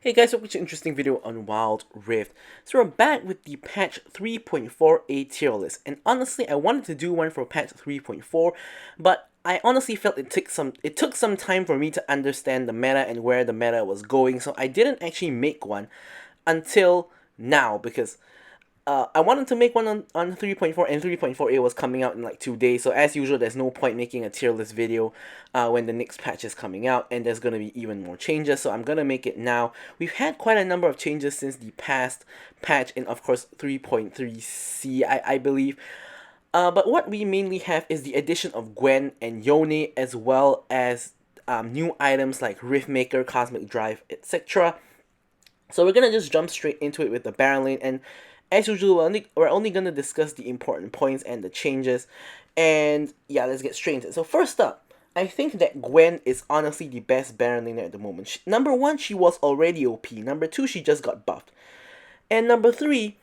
Hey guys, welcome to an interesting video on Wild Rift. So we're back with the patch 3.4a tier list, and honestly I wanted to do one for patch 3.4, but I honestly felt it took some time for me to understand the meta and where the meta was going, so I didn't actually make one until now because I wanted to make one on 3.4, and 3.4a was coming out in like 2 days, so as usual there's no point making a tier list video when the next patch is coming out and there's going to be even more changes, so I'm going to make it now. We've had quite a number of changes since the past patch in, of course, 3.3c, I believe. But what we mainly have is the addition of Gwen and Yone, as well as new items like Riftmaker, Cosmic Drive, etc. So we're gonna just jump straight into it with the Baron lane, and as usual, we're only gonna discuss the important points and the changes. And yeah, let's get straight into it. So first up, I think that Gwen is honestly the best Baron laner at the moment. Number one, she was already OP. Number two, she just got buffed. And number three,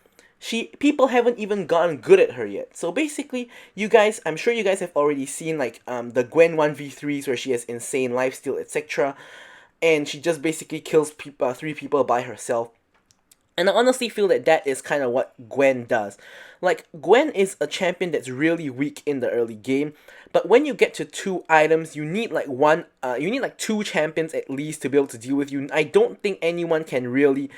people haven't even gotten good at her yet. So basically, you guys, I'm sure you guys have already seen like the Gwen 1v3s where she has insane lifesteal, etc. And she just basically kills three people by herself. And I honestly feel that that is kind of what Gwen does. Like, Gwen is a champion that's really weak in the early game, but when you get to two items, you need like two champions at least to be able to deal with you. I don't think anyone can really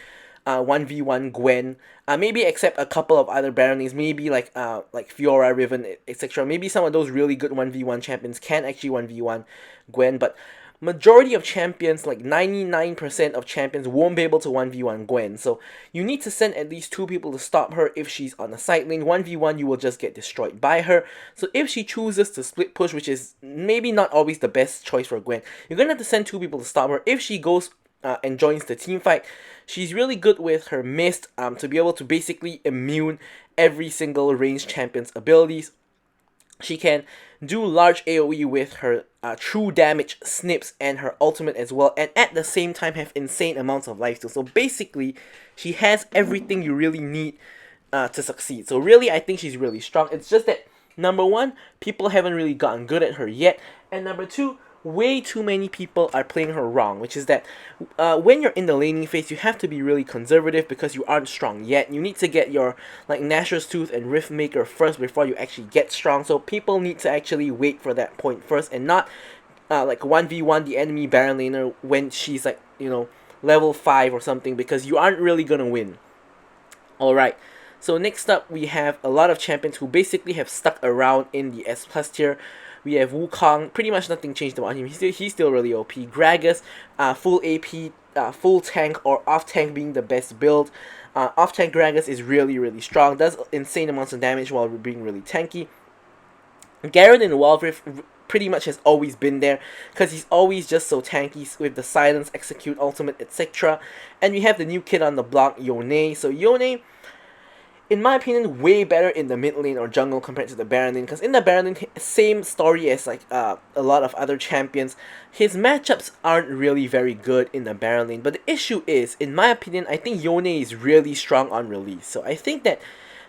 1v1 Gwen, maybe except a couple of other Baronies, maybe like Fiora, Riven, etc. Maybe some of those really good 1v1 champions can actually 1v1 Gwen, but majority of champions, like 99% of champions, won't be able to 1v1 Gwen. So you need to send at least two people to stop her if she's on the side lane. 1v1, you will just get destroyed by her. So if she chooses to split push, which is maybe not always the best choice for Gwen, you're going to have to send two people to stop her. If she goes and joins the team fight, she's really good with her mist to be able to basically immune every single ranged champion's abilities. She can do large AoE with her true damage snips and her ultimate as well, and at the same time have insane amounts of lifesteal. So basically, she has everything you really need to succeed. So really, I think she's really strong. It's just that, number one, people haven't really gotten good at her yet, and number two, way too many people are playing her wrong, which is that when you're in the laning phase, you have to be really conservative because you aren't strong yet. You need to get your like Nashor's Tooth and Riftmaker first before you actually get strong. So people need to actually wait for that point first and not like 1v1 the enemy Baron laner when she's like, you know, level 5 or something, because you aren't really gonna win. Alright, so next up we have a lot of champions who basically have stuck around in the S plus tier. We have Wukong, pretty much nothing changed about him, he's still really OP. Gragas, full AP, full tank or off tank being the best build. Off tank Gragas is really strong, does insane amounts of damage while being really tanky. Garen in Wild Rift pretty much has always been there because he's always just so tanky with the silence, execute, ultimate, etc. And we have the new kid on the block, Yone. So Yone, in my opinion, way better in the mid lane or jungle compared to the Baron lane, because in the Baron lane, same story as like a lot of other champions, his matchups aren't really very good in the Baron lane. But the issue is, in my opinion, I think Yone is really strong on release. So I think that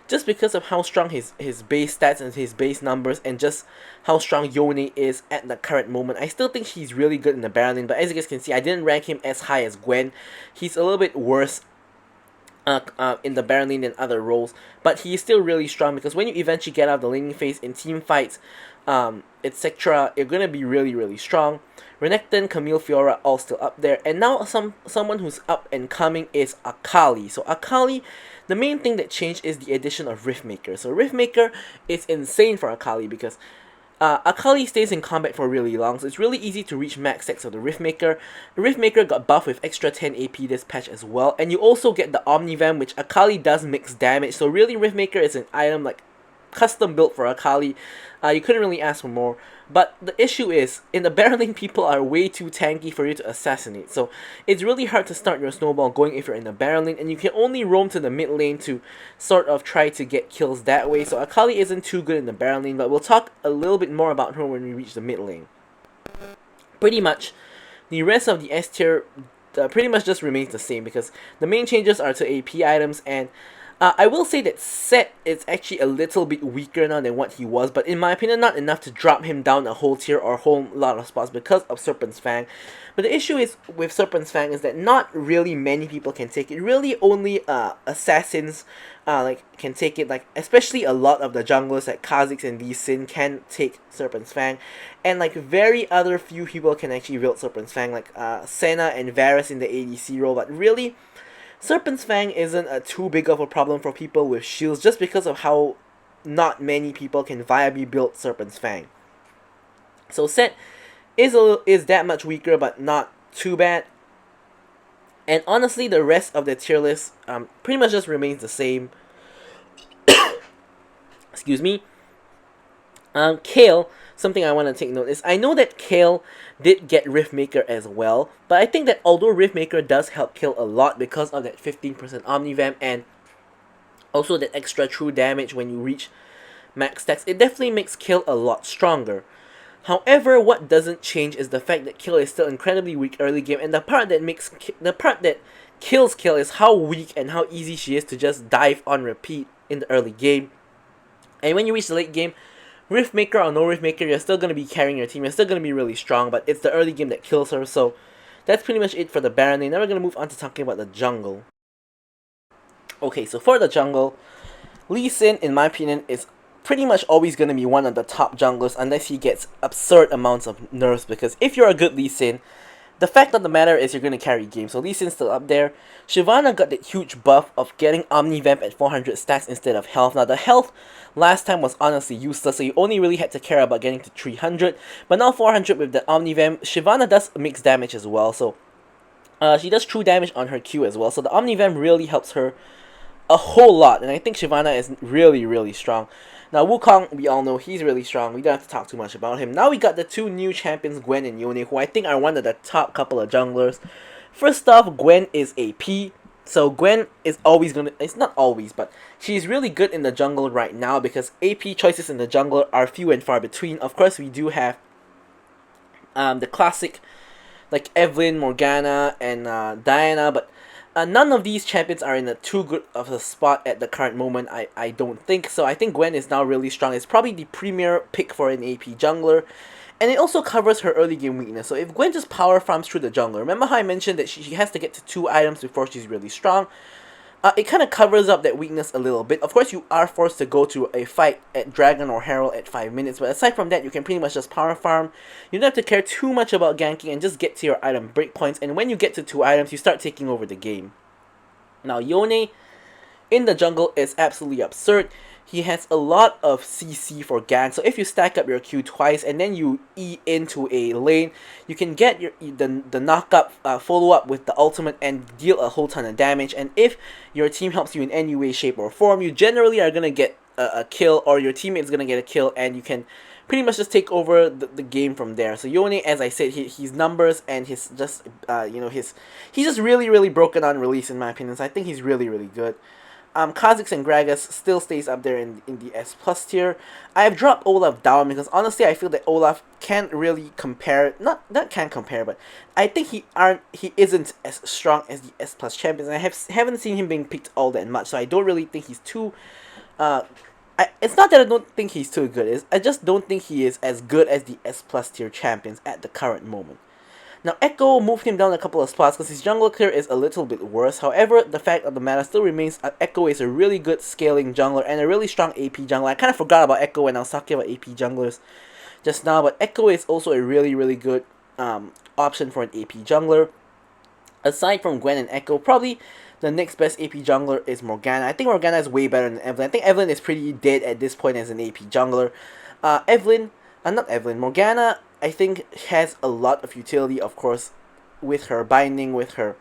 just because of how strong his base stats and his base numbers and just how strong Yone is at the current moment, I still think he's really good in the Baron lane. But as you guys can see, I didn't rank him as high as Gwen. He's a little bit worse in the Baron lane than other roles, but he is still really strong because when you eventually get out of the laning phase in team fights, etc., you're gonna be really strong. Renekton, Camille, Fiora all still up there, and now someone who's up and coming is Akali. So Akali, the main thing that changed is the addition of Riftmaker. So Riftmaker is insane for Akali because Akali stays in combat for really long, so it's really easy to reach max stacks of the Riftmaker. The Riftmaker got buffed with extra 10 AP this patch as well, and you also get the Omnivam, which Akali does mix damage, so really Riftmaker is an item like custom built for Akali. You couldn't really ask for more. But the issue is, in the Baron lane, people are way too tanky for you to assassinate. So it's really hard to start your snowball going if you're in the Baron lane, and you can only roam to the mid lane to sort of try to get kills that way. So Akali isn't too good in the Baron lane, but we'll talk a little bit more about her when we reach the mid lane. Pretty much, the rest of the S tier pretty much just remains the same because the main changes are to AP items, and I will say that Set is actually a little bit weaker now than what he was, but in my opinion, not enough to drop him down a whole tier or a whole lot of spots because of Serpent's Fang. But the issue is with Serpent's Fang is that not really many people can take it. Really, only assassins like can take it. Like especially a lot of the junglers like Kha'Zix and Lee Sin can take Serpent's Fang, and like very other few people can actually wield Serpent's Fang, like Senna and Varus in the ADC role. But really, Serpent's Fang isn't too big of a problem for people with shields just because of how not many people can viably build Serpent's Fang. So Set is that much weaker, but not too bad. And honestly, the rest of the tier list pretty much just remains the same. Excuse me. Kayle, something I want to take note is I know that Kayle did get Riftmaker as well, but I think that although Riftmaker does help Kayle a lot because of that 15% Omnivamp and also that extra true damage when you reach max stacks, it definitely makes Kayle a lot stronger. However, what doesn't change is the fact that Kayle is still incredibly weak early game, and the part that kills Kayle is how weak and how easy she is to just dive on repeat in the early game. And when you reach the late game, Riftmaker or no Riftmaker, you're still going to be carrying your team, you're still going to be really strong, but it's the early game that kills her, so that's pretty much it for the Baron lane. Now we're going to move on to talking about the jungle. Okay, so for the jungle, Lee Sin, in my opinion, is pretty much always going to be one of the top junglers unless he gets absurd amounts of nerfs, because if you're a good Lee Sin, the fact of the matter is you're going to carry games. So Lee Sin's still up there. Shyvana got that huge buff of getting Omnivamp at 400 stacks instead of health. Now the health last time was honestly useless, so you only really had to care about getting to 300. But now 400 with the Omnivamp, Shyvana does mix damage as well. So she does true damage on her Q as well. So the Omnivamp really helps her a whole lot. And I think Shyvana is really, really strong. Now, Wukong, we all know he's really strong. We don't have to talk too much about him. Now we got the two new champions, Gwen and Yone, who I think are one of the top couple of junglers. First off, Gwen is AP. So Gwen is always gonna... It's not always, but she's really good in the jungle right now because AP choices in the jungle are few and far between. Of course, we do have the classic, like Evelynn, Morgana, and Diana, but none of these champions are in a too good of a spot at the current moment, I don't think. So I think Gwen is now really strong. It's probably the premier pick for an AP jungler. And it also covers her early game weakness. So if Gwen just power farms through the jungle, remember how I mentioned that she has to get to 2 items before she's really strong? It kind of covers up that weakness a little bit. Of course, you are forced to go to a fight at Dragon or Herald at 5 minutes, but aside from that, you can pretty much just power farm. You don't have to care too much about ganking and just get to your item breakpoints, and when you get to 2 items, you start taking over the game. Now, Yone in the jungle is absolutely absurd. He has a lot of CC for gank, so if you stack up your Q twice and then you E into a lane, you can get the knock-up follow-up with the ultimate and deal a whole ton of damage. And if your team helps you in any way, shape, or form, you generally are going to get a kill, or your teammate's going to get a kill, and you can pretty much just take over the game from there. So Yone, as I said, his numbers and his just, he's just really, really broken on release in my opinion, so I think he's really, really good. Kha'Zix and Gragas still stays up there in the S plus tier. I have dropped Olaf down because honestly I feel that Olaf can't really compare, not can't compare, but I think he isn't as strong as the S plus champions. I haven't seen him being picked all that much, so I don't really think he's too, it's not that I don't think he's too good, I just don't think he is as good as the S plus tier champions at the current moment. Now, Ekko moved him down a couple of spots because his jungle clear is a little bit worse. However, the fact of the matter still remains Ekko is a really good scaling jungler and a really strong AP jungler. I kind of forgot about Ekko when I was talking about AP junglers just now, but Ekko is also a really, really good option for an AP jungler. Aside from Gwen and Ekko, probably the next best AP jungler is Morgana. I think Morgana is way better than Evelynn. I think Evelynn is pretty dead at this point as an AP jungler. Morgana, I think, has a lot of utility, of course, with her binding, with her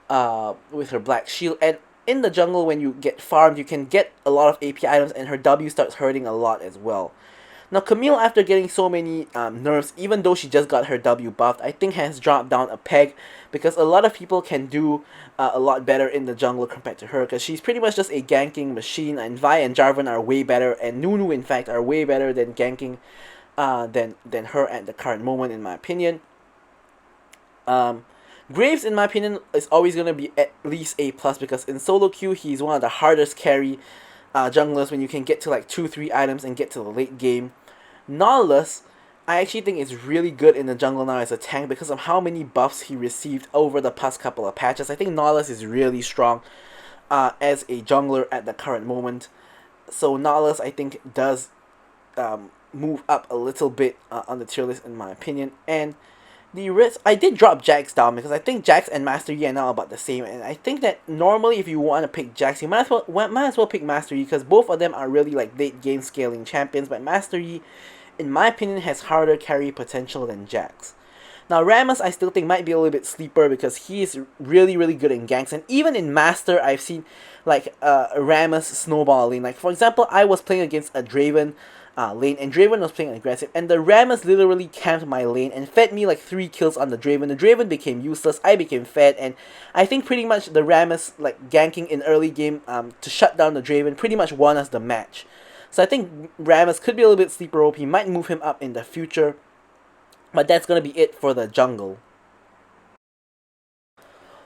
black shield, and in the jungle when you get farmed, you can get a lot of AP items, and her W starts hurting a lot as well. Now, Camille, after getting so many nerfs, even though she just got her W buffed, I think has dropped down a peg, because a lot of people can do a lot better in the jungle compared to her, because she's pretty much just a ganking machine, and Vi and Jarvan are way better, and Nunu, in fact, are way better than ganking than her at the current moment, in my opinion. Graves, in my opinion, is always going to be at least A+, because in solo queue, he's one of the hardest carry junglers when you can get to like 2-3 items and get to the late game. Nautilus, I actually think is really good in the jungle now as a tank because of how many buffs he received over the past couple of patches. I think Nautilus is really strong as a jungler at the current moment. So Nautilus, I think, does move up a little bit on the tier list in my opinion. And the rest, I did drop Jax down because I think Jax and Master Yi are now about the same, and I think that normally if you want to pick Jax, you might as well pick Master Yi because both of them are really like late game scaling champions. But Master Yi, in my opinion, has harder carry potential than Jax. Now Rammus, I still think might be a little bit sleeper because he is really good in ganks, and even in Master, I've seen like Rammus snowballing. Like for example, I was playing against a Draven lane, and Draven was playing aggressive, and the Rammus literally camped my lane and fed me like 3 kills on the Draven. The Draven became useless, I became fed, and I think pretty much the Rammus like ganking in early game to shut down the Draven pretty much won us the match. So I think Rammus could be a little bit sleeper OP, might move him up in the future, but that's gonna be it for the jungle.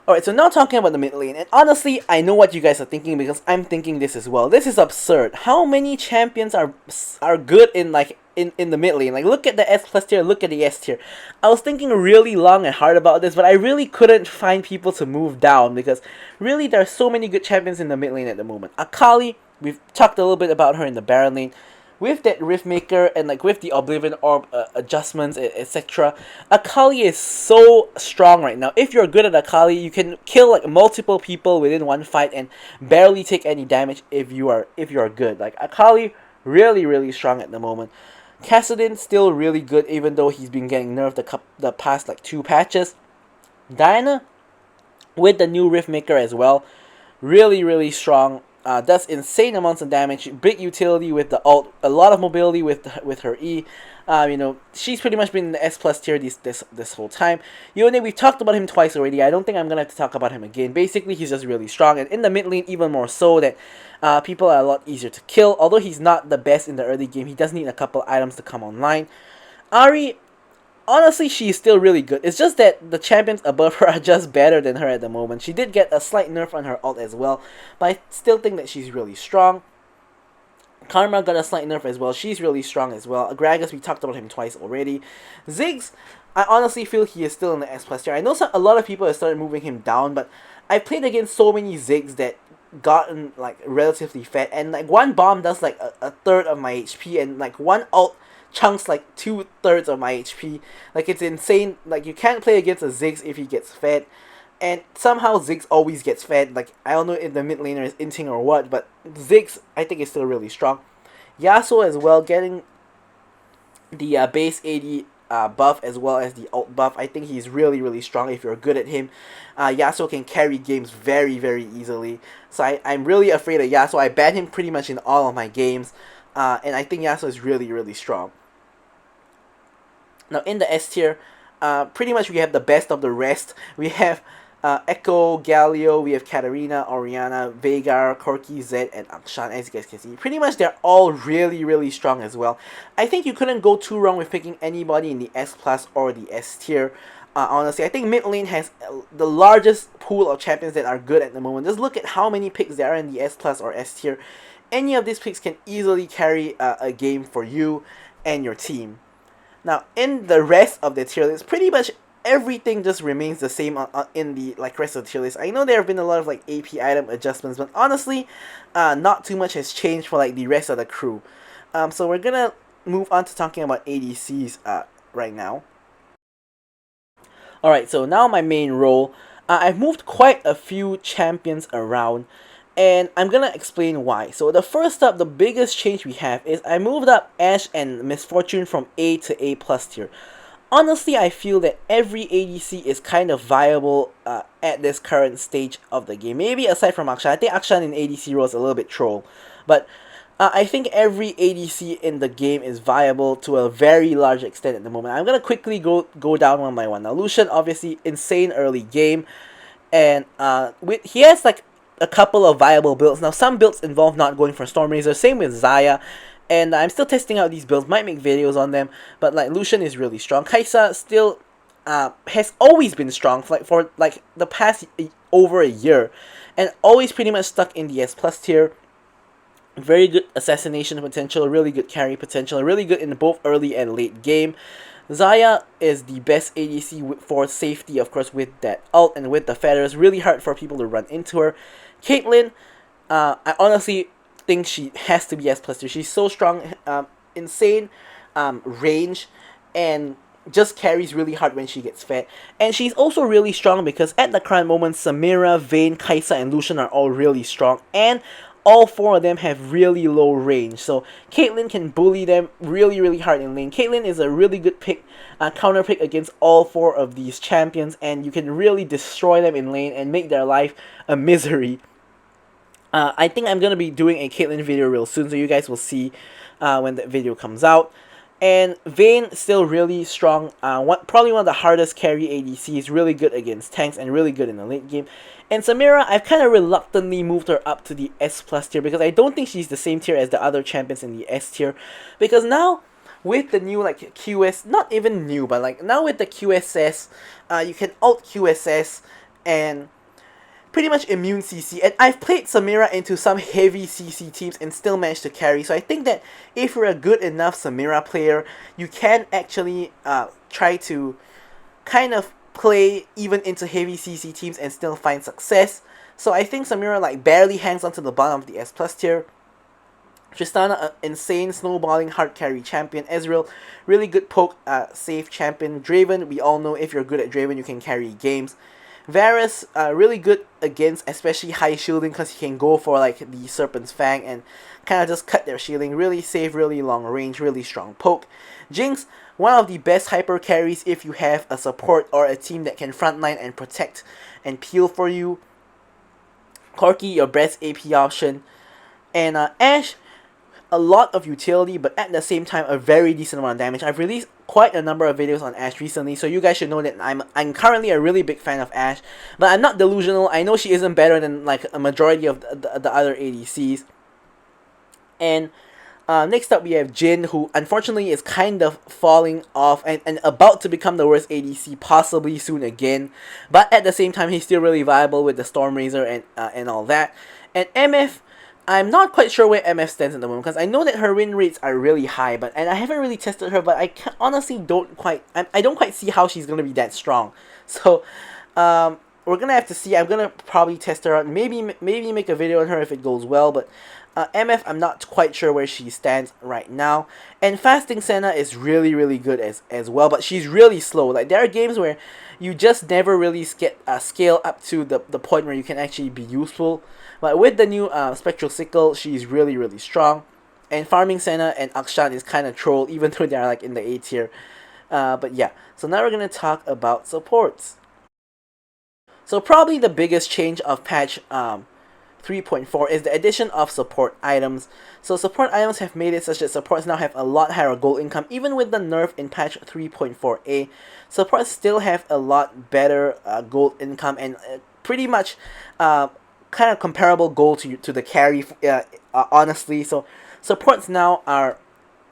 Alright, so now talking about the mid lane, and honestly, I know what you guys are thinking because I'm thinking this as well. This is absurd. How many champions are good in like in the mid lane? Like look at the S plus tier, look at the S tier. I was thinking really long and hard about this, but I really couldn't find people to move down because really there are so many good champions in the mid lane at the moment. Akali, we've talked a little bit about her in the Baron lane. With that Riftmaker and like with the Oblivion Orb adjustments, etc., Akali is so strong right now. If you're good at Akali, you can kill like multiple people within one fight and barely take any damage if you are good. Like Akali, really strong at the moment. Kassadin still really good even though he's been getting nerfed the past like 2 patches. Diana, with the new Riftmaker as well, really strong. Does insane amounts of damage, big utility with the ult, a lot of mobility with her E. You know, she's pretty much been in the S plus tier this whole time. Yone, we've talked about him twice already. I don't think I'm gonna have to talk about him again. Basically, he's just really strong, and in the mid lane even more so that people are a lot easier to kill. Although he's not the best in the early game, he does need a couple items to come online. Ahri, honestly, she's still really good. It's just that the champions above her are just better than her at the moment. She did get a slight nerf on her ult as well, but I still think that she's really strong. Karma got a slight nerf as well. She's really strong as well. Gragas, we talked about him twice already. Ziggs, I honestly feel he is still in the S plus tier. I know a lot of people have started moving him down, but I played against so many Ziggs that gotten like relatively fat, and like one bomb does like a third of my HP, and like one ult chunks like 2/3 of my HP. Like it's insane. Like you can't play against a Ziggs if he gets fed, and somehow Ziggs always gets fed. Like I don't know if the mid laner is inting or what, but Ziggs I think is still really strong. Yasuo as well, getting the base AD buff as well as the ult buff. I think he's really strong if you're good at him. Yasuo can carry games very easily. So I'm really afraid of Yasuo. I ban him pretty much in all of my games. And I think Yasuo is really strong. Now in the S tier, pretty much we have the best of the rest. We have Echo, Galio, we have Katarina, Orianna, Veigar, Corki, Zed, and Akshan, as you guys can see. Pretty much they're all really strong as well. I think you couldn't go too wrong with picking anybody in the S plus or the S tier. Honestly, I think mid lane has the largest pool of champions that are good at the moment. Just look at how many picks there are in the S plus or S tier. Any of these picks can easily carry a game for you and your team. Now, in the rest of the tier list, pretty much everything just remains the same in the like rest of the tier list. I know there have been a lot of like AP item adjustments, but honestly, not too much has changed for like the rest of the crew. So we're gonna move on to talking about ADCs right now. Alright, so now my main role. I've moved quite a few champions around, and I'm gonna explain why. So the first up, the biggest change we have is I moved up Ashe and Miss Fortune from A to A plus tier. Honestly, I feel that every ADC is kind of viable at this current stage of the game. Maybe aside from Akshan. I think Akshan in ADC role is a little bit troll. But I think every ADC in the game is viable to a very large extent at the moment. I'm going to quickly go down one by one. Now, Lucian, obviously, insane early game. And he has like a couple of viable builds. Now, some builds involve not going for Stormrazor. Same with Xayah. And I'm still testing out these builds. Might make videos on them. But like Lucian is really strong. Kai'Sa still has always been strong for like the past over a year, and always pretty much stuck in the S plus tier. Very good assassination potential, really good carry potential, really good in both early and late game. Xayah is the best ADC for safety, of course, with that ult and with the feathers. Really hard for people to run into her. Caitlyn, I honestly think she has to be S plus 2. She's so strong, insane range, and just carries really hard when she gets fed. And she's also really strong because at the current moment, Samira, Vayne, Kai'Sa, and Lucian are all really strong. And all four of them have really low range. So Caitlyn can bully them really, really hard in lane. Caitlyn is a really good pick, counter pick against all four of these champions. And you can really destroy them in lane and make their life a misery. I think I'm going to be doing a Caitlyn video real soon, so you guys will see when that video comes out. And Vayne still really strong. Probably one of the hardest carry ADCs. Really good against tanks and really good in the late game. And Samira, I've kind of reluctantly moved her up to the S plus tier because I don't think she's the same tier as the other champions in the S tier. Because now, with the new like QS, not even new, but like now with the QSS, you can ult QSS and pretty much immune CC, and I've played Samira into some heavy CC teams and still managed to carry, so I think that if you're a good enough Samira player, you can actually try to kind of play even into heavy CC teams and still find success. So I think Samira like barely hangs onto the bottom of the S plus tier. Tristana, insane snowballing hard carry champion. Ezreal, really good poke, safe champion. Draven, we all know if you're good at Draven, you can carry games. Varus, really good against especially high shielding because he can go for like the Serpent's Fang and kind of just cut their shielding. Really safe, really long range, really strong poke. Jinx, one of the best hyper carries if you have a support or a team that can frontline and protect and peel for you. Corki, your best AP option. And Ashe, a lot of utility, but at the same time a very decent amount of damage. I've released quite a number of videos on Ashe recently, so you guys should know that I'm currently a really big fan of Ashe, but I'm not delusional. I know she isn't better than like a majority of the other ADCs. And next up we have Jhin, who unfortunately is kind of falling off and about to become the worst ADC possibly soon again, but at the same time he's still really viable with the Stormrazor and all that. And MF, I'm not quite sure where MF stands at the moment because I know that her win rates are really high, and I haven't really tested her, but I honestly don't quite see how she's gonna be that strong. So we're gonna have to see. I'm gonna probably test her out, maybe make a video on her if it goes well, but MF, I'm not quite sure where she stands right now. And Fasting Senna is really, really good as well, but she's really slow. Like, there are games where you just never really get scale up to the point where you can actually be useful. But with the new Spectral Sickle, she's really, really strong. And farming Senna and Akshan is kind of troll, even though they're like in the A tier. But yeah, so now we're going to talk about supports. So probably the biggest change of patch 3.4 is the addition of support items. So support items have made it such that supports now have a lot higher gold income. Even with the nerf in patch 3.4a, supports still have a lot better gold income and pretty much kind of comparable gold to the carry, honestly. So supports now are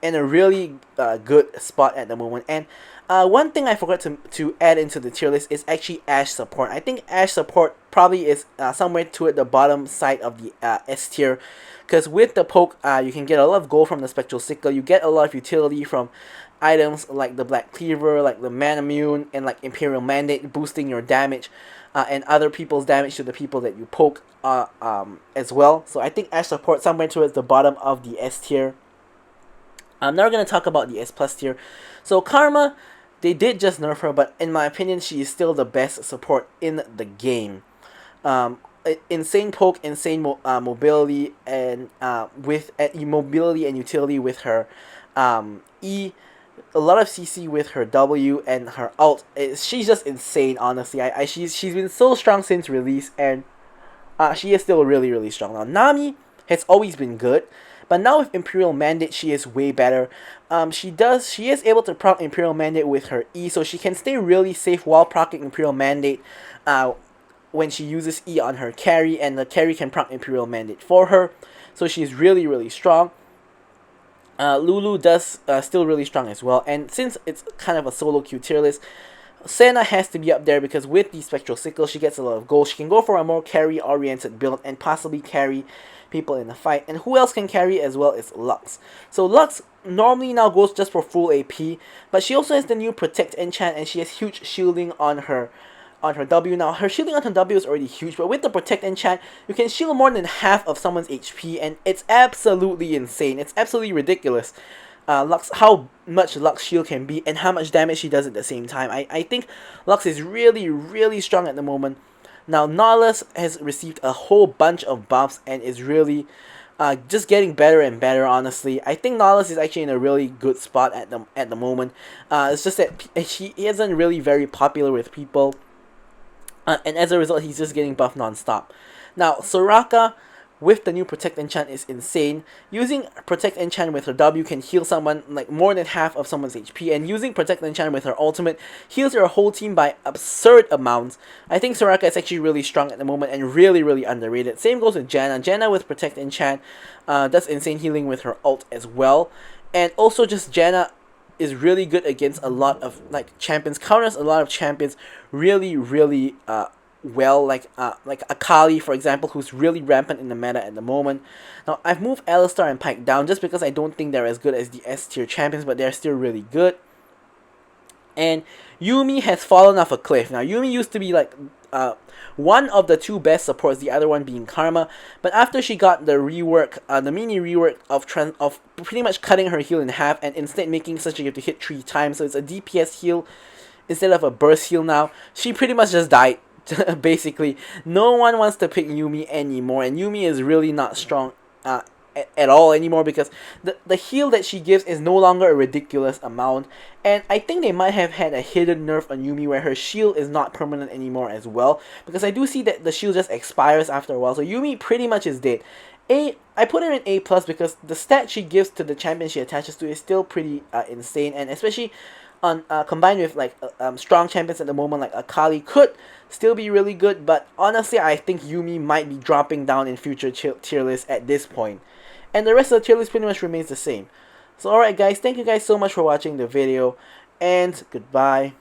in a really good spot at the moment. And one thing I forgot to add into the tier list is actually Ashe support. I think Ashe support probably is somewhere toward the bottom side of the S tier, because with the poke, you can get a lot of gold from the Spectral Sickle. You get a lot of utility from items like the Black Cleaver, like the Manamune, and like Imperial Mandate, boosting your damage and other people's damage to the people that you poke as well. So I think Ashe support somewhere towards the bottom of the S tier. Now we're going to talk about the S plus tier. So Karma, they did just nerf her, but in my opinion, she is still the best support in the game. Insane poke, insane mobility, and with mobility and utility with her E, a lot of CC with her W and her ult. She's just insane, honestly. She's been so strong since release, and she is still really, really strong. Now Nami has always been good, but now with Imperial Mandate, she is way better. She is able to proc Imperial Mandate with her E, so she can stay really safe while proccing Imperial Mandate when she uses E on her carry, and the carry can proc Imperial Mandate for her. So she's really, really strong. Lulu does still really strong as well, and since it's kind of a solo queue tier list, Senna has to be up there because with the Spectral Sickle, she gets a lot of gold. She can go for a more carry-oriented build and possibly carry people in the fight. And who else can carry as well is Lux. So Lux normally now goes just for full AP, but she also has the new Protect enchant, and she has huge shielding on her W. Now, her shielding on her W is already huge, but with the Protect enchant, you can shield more than half of someone's HP, and it's absolutely insane. It's absolutely ridiculous. Lux, how much Lux shield can be and how much damage she does at the same time. I think Lux is really, really strong at the moment. Now, Nautilus has received a whole bunch of buffs and is really just getting better and better, honestly. I think Nautilus is actually in a really good spot at the moment. It's just that he isn't really very popular with people. And as a result, he's just getting buffed non-stop. Now, Soraka with the new Protect enchant is insane. Using Protect enchant with her W can heal someone like more than half of someone's HP, and using Protect enchant with her ultimate heals her whole team by absurd amounts. I think Soraka is actually really strong at the moment and really, really underrated. Same goes with Janna. Janna with Protect enchant does insane healing with her ult as well. And also just Janna is really good against a lot of like champions, counters a lot of champions really, really well, like Akali, for example, who's really rampant in the meta at the moment. Now, I've moved Alistar and Pyke down just because I don't think they're as good as the S tier champions, but they're still really good. And Yuumi has fallen off a cliff. Now, Yuumi used to be like one of the two best supports, the other one being Karma, but after she got the rework, the mini rework of pretty much cutting her heal in half and instead making such that you have to hit 3 times, so it's a DPS heal instead of a burst heal now, she pretty much just died. Basically, no one wants to pick Yuumi anymore, and Yuumi is really not strong at all anymore because the heal that she gives is no longer a ridiculous amount, and I think they might have had a hidden nerf on Yuumi where her shield is not permanent anymore as well, because I do see that the shield just expires after a while, so Yuumi pretty much is dead. I put her in A+ because the stat she gives to the champion she attaches to is still pretty insane, and especially on combined with like strong champions at the moment like Akali could still be really good, but honestly I think Yuumi might be dropping down in future tier lists at this point. And the rest of the tier list pretty much remains the same. So alright guys, thank you guys so much for watching the video, and goodbye.